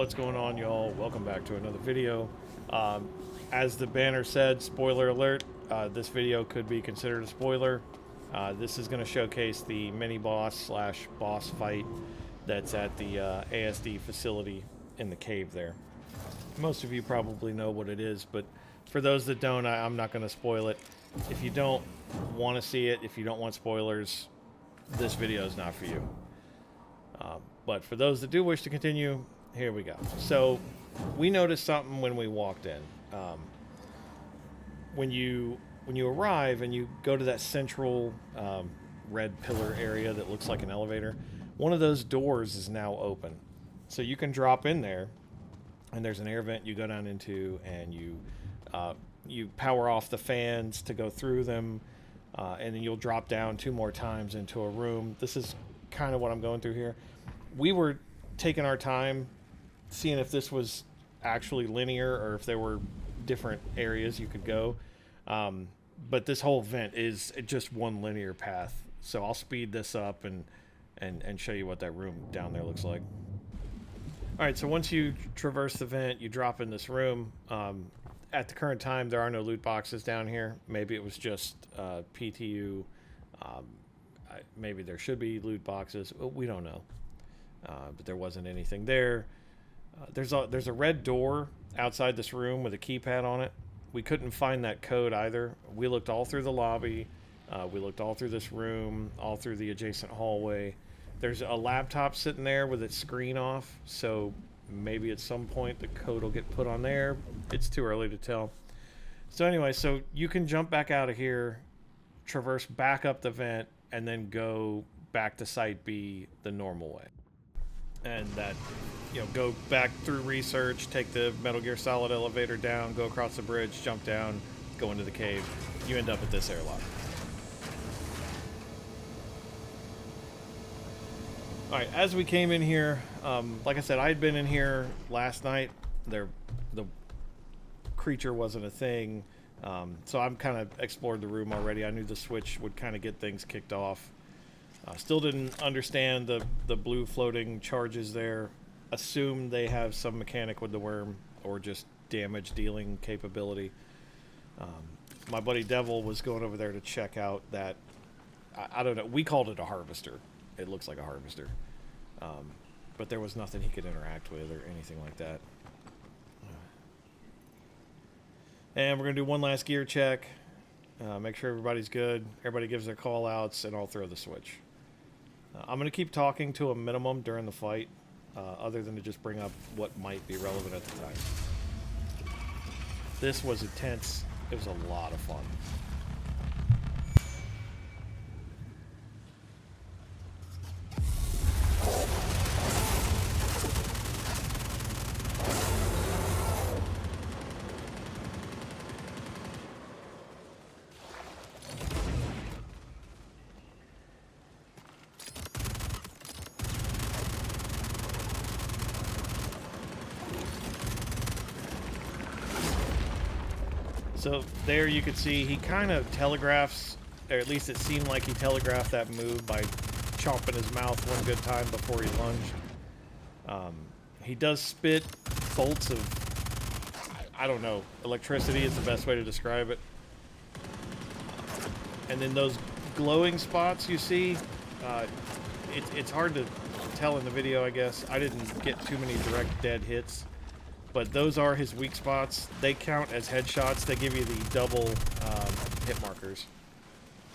What's going on, y'all? Welcome back to another video. As the banner said, spoiler alert, this video could be considered a spoiler. This is going to showcase the mini-boss slash boss fight that's at the ASD facility in the cave there. Most of you probably know what it is, but for those that don't, I'm not going to spoil it. If you don't want to see it, if you don't want spoilers, this video is not for you. But for those that do wish to continue, here we go. So we noticed something when we walked in. When you arrive and you go to that central red pillar area that looks like an elevator, one of those doors is now open. So you can drop in there, and there's an air vent you go down into, and you power off the fans to go through them, and then you'll drop down 2 more times into a room. This is kind of what I'm going through here. We were taking our time seeing if this was actually linear or if there were different areas you could go. But this whole vent is just one linear path. So I'll speed this up and show you what that room down there looks like. All right, so once you traverse the vent, you drop in this room. At the current time, there are no loot boxes down here. Maybe it was just PTU. Maybe there should be loot boxes. We don't know. But there wasn't anything there. There's a red door outside this room with a keypad on it. We couldn't find that code either. We looked all through the lobby. We looked all through this room, all through the adjacent hallway. There's a laptop sitting there with its screen off, so maybe at some point the code will get put on there. It's too early to tell. So anyway, so you can jump back out of here, traverse back up the vent, and then go back to Site B the normal way. And that, go back through research, take the Metal Gear Solid elevator down, go across the bridge, jump down, go into the cave. You end up at this airlock. Alright, as we came in here, like I said, I had been in here last night. The creature wasn't a thing, so I'm kind of explored the room already. I knew the switch would kind of get things kicked off. Still didn't understand the blue floating charges there. Assumed they have some mechanic with the worm or just damage dealing capability. My buddy Devil was going over there to check out that, I don't know, we called it a harvester. It looks like a harvester. But there was nothing he could interact with or anything like that. And we're going to do one last gear check. Make sure everybody's good. Everybody gives their call outs, and I'll throw the switch. I'm going to keep talking to a minimum during the fight, other than to just bring up what might be relevant at the time. This was intense. It was a lot of fun. So there you could see he kind of telegraphs, or at least it seemed like he telegraphed that move by chomping his mouth one good time before he lunged. He does spit bolts of, I don't know, electricity is the best way to describe it. And then those glowing spots you see, it's hard to tell in the video, I guess. I didn't get too many direct dead hits. But those are his weak spots. They count as headshots. They give you the double hit markers.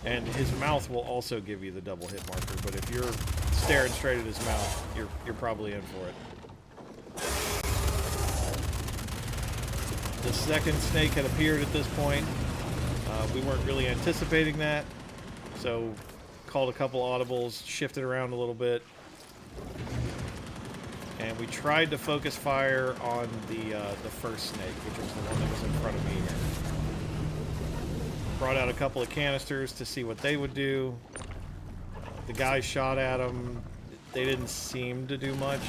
And his mouth will also give you the double hit marker. But if you're staring straight at his mouth, you're probably in for it. The second snake had appeared at this point. We weren't really anticipating that. So called a couple audibles, shifted around a little bit. And we tried to focus fire on the first snake, which was the one that was in front of me here. Brought out a couple of canisters to see what they would do. The guys shot at them. They didn't seem to do much.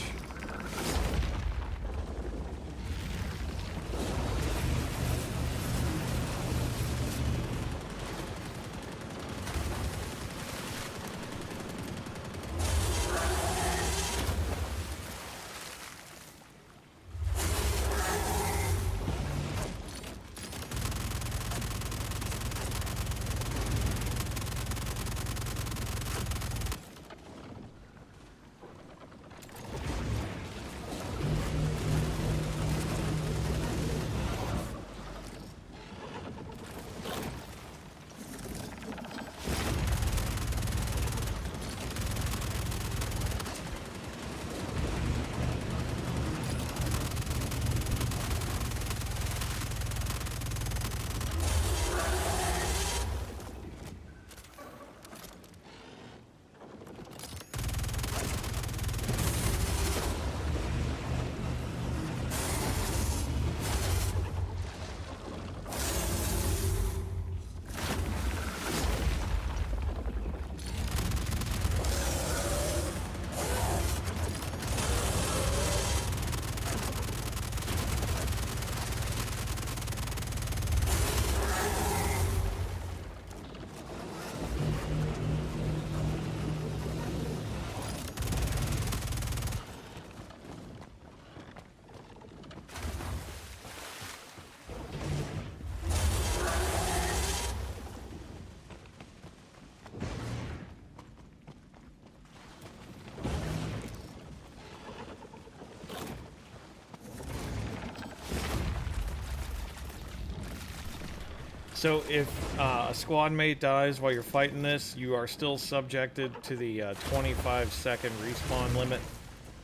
So if a squad mate dies while you're fighting this, you are still subjected to the 25-second respawn limit.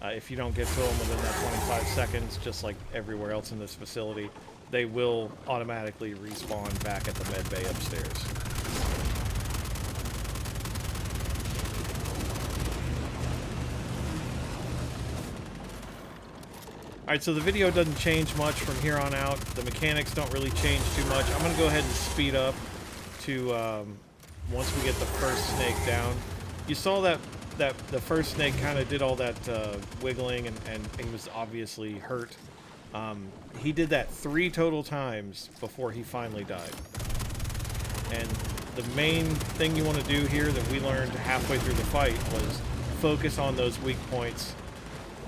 If you don't get to them within that 25 seconds, just like everywhere else in this facility, they will automatically respawn back at the med bay upstairs. Alright, so the video doesn't change much from here on out. The mechanics don't really change too much. I'm going to go ahead and speed up to once we get the first snake down. You saw that the first snake kind of did all that wiggling, and he was obviously hurt. He did that 3 total times before he finally died. And the main thing you want to do here that we learned halfway through the fight was focus on those weak points,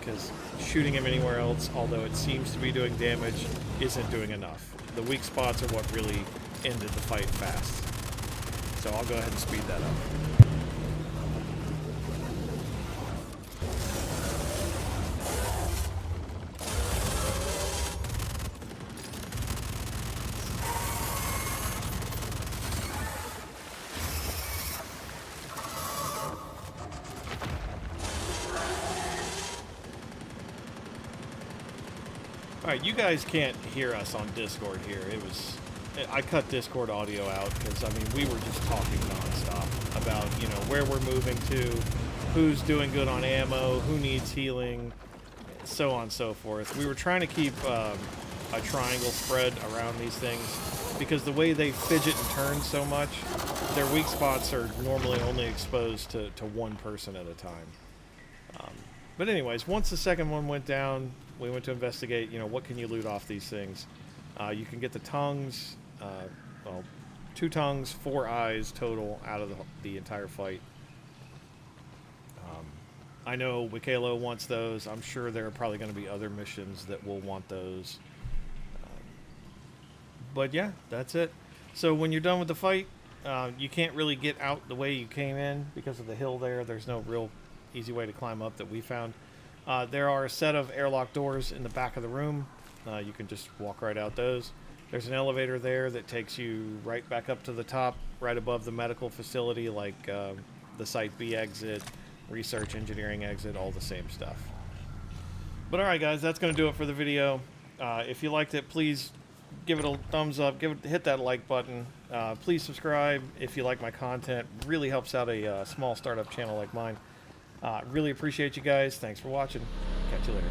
because shooting him anywhere else, although it seems to be doing damage, isn't doing enough. The weak spots are what really ended the fight fast. So I'll go ahead and speed that up. Alright, you guys can't hear us on Discord here. I cut Discord audio out because, I mean, we were just talking nonstop about, you know, where we're moving to, who's doing good on ammo, who needs healing, so on and so forth. We were trying to keep a triangle spread around these things because the way they fidget and turn so much, their weak spots are normally only exposed to one person at a time. But anyways, once the second one went down, we went to investigate, you know, what can you loot off these things. You can get the tongues, well, 2 tongues, 4 eyes total out of the entire fight. I know Wikalo wants those. I'm sure there are probably going to be other missions that will want those. But yeah, that's it. So when you're done with the fight, you can't really get out the way you came in because of the hill there. There's no real easy way to climb up that we found. There are a set of airlock doors in the back of the room. You can just walk right out those. There's an elevator there that takes you right back up to the top, right above the medical facility, like the Site B exit, research engineering exit, all the same stuff. But alright guys, that's going to do it for the video. If you liked it, please give it a thumbs up, hit that like button. Please subscribe if you like my content. Really helps out a small startup channel like mine. Really appreciate you guys. Thanks for watching. Catch you later.